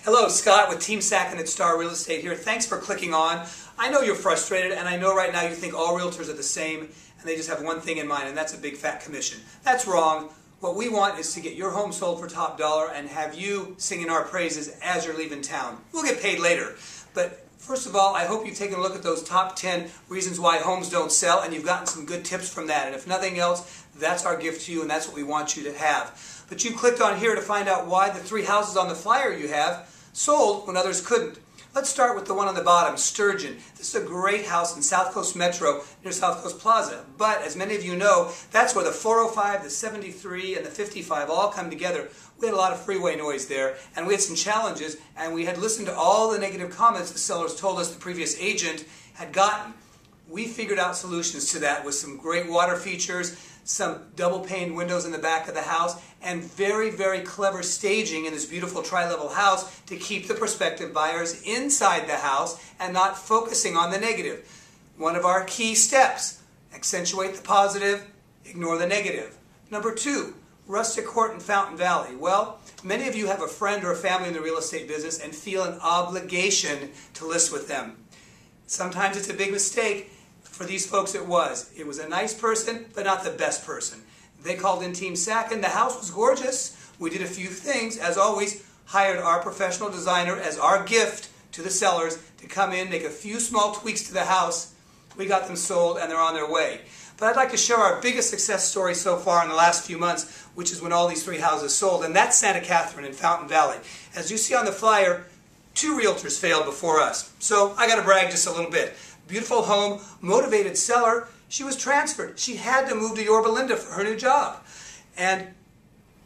Hello, Scott with Team Sackin at Star Real Estate here. Thanks for clicking on. I know you're frustrated, and I know right now you think all realtors are the same, and they just have one thing in mind, and that's a big fat commission. That's wrong. What we want is to get your home sold for top dollar and have you singing our praises as you're leaving town. We'll get paid later. But first of all, I hope you've taken a look at those top 10 reasons why homes don't sell, and you've gotten some good tips from that. And if nothing else, that's our gift to you, and that's what we want you to have. But you clicked on here to find out why the 3 houses on the flyer you have sold when others couldn't. Let's start with the one on the bottom, Sturgeon. This is a great house in South Coast Metro near South Coast Plaza. But as many of you know, that's where the 405, the 73, and the 55 all come together. We had a lot of freeway noise there, and we had some challenges, and we had listened to all the negative comments the sellers told us the previous agent had gotten. We figured out solutions to that with some great water features, some double-pane windows in the back of the house, and very, very clever staging in this beautiful tri-level house to keep the prospective buyers inside the house and not focusing on the negative. One of our key steps: accentuate the positive, ignore the negative. Number 2, rustic court in Fountain Valley. Well, many of you have a friend or a family in the real estate business and feel an obligation to list with them. Sometimes it's a big mistake. For these folks it was. It was a nice person, but not the best person. They called in Team Sackin. The house was gorgeous. We did a few things, as always, hired our professional designer as our gift to the sellers to come in, make a few small tweaks to the house. We got them sold, and they're on their way. But I'd like to share our biggest success story so far in the last few months, which is when all these 3 houses sold, and that's Santa Catherine in Fountain Valley. As you see on the flyer, 2 realtors failed before us. So I got to brag just a little bit. Beautiful home, motivated seller. She was transferred. She had to move to Yorba Linda for her new job. And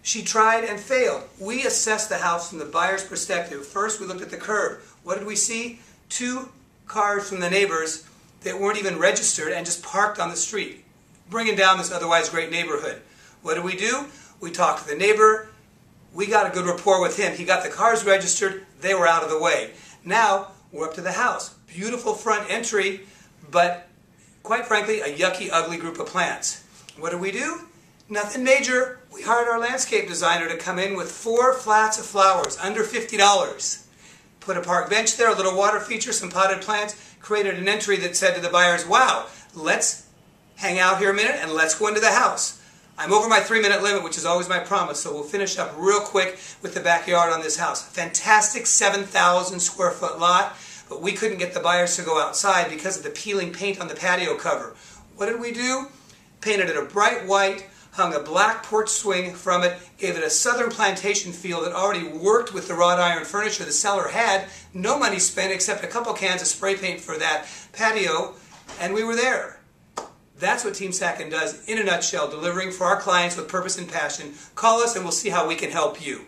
she tried and failed. We assessed the house from the buyer's perspective. First, we looked at the curb. What did we see? 2 cars from the neighbors that weren't even registered and just parked on the street, bringing down this otherwise great neighborhood. What did we do? We talked to the neighbor. We got a good rapport with him. He got the cars registered. They were out of the way. Now, we're up to the house. Beautiful front entry, but quite frankly, a yucky, ugly group of plants. What did we do? Nothing major. We hired our landscape designer to come in with 4 flats of flowers, under $50. Put a park bench there, a little water feature, some potted plants, created an entry that said to the buyers, wow, let's hang out here a minute and let's go into the house. I'm over my 3-minute limit, which is always my promise, so we'll finish up real quick with the backyard on this house. Fantastic 7,000 square foot lot. But we couldn't get the buyers to go outside because of the peeling paint on the patio cover. What did we do? Painted it a bright white, hung a black porch swing from it, gave it a southern plantation feel that already worked with the wrought iron furniture the seller had. No money spent except a couple cans of spray paint for that patio, and we were there. That's what Team Sackin does in a nutshell, delivering for our clients with purpose and passion. Call us and we'll see how we can help you.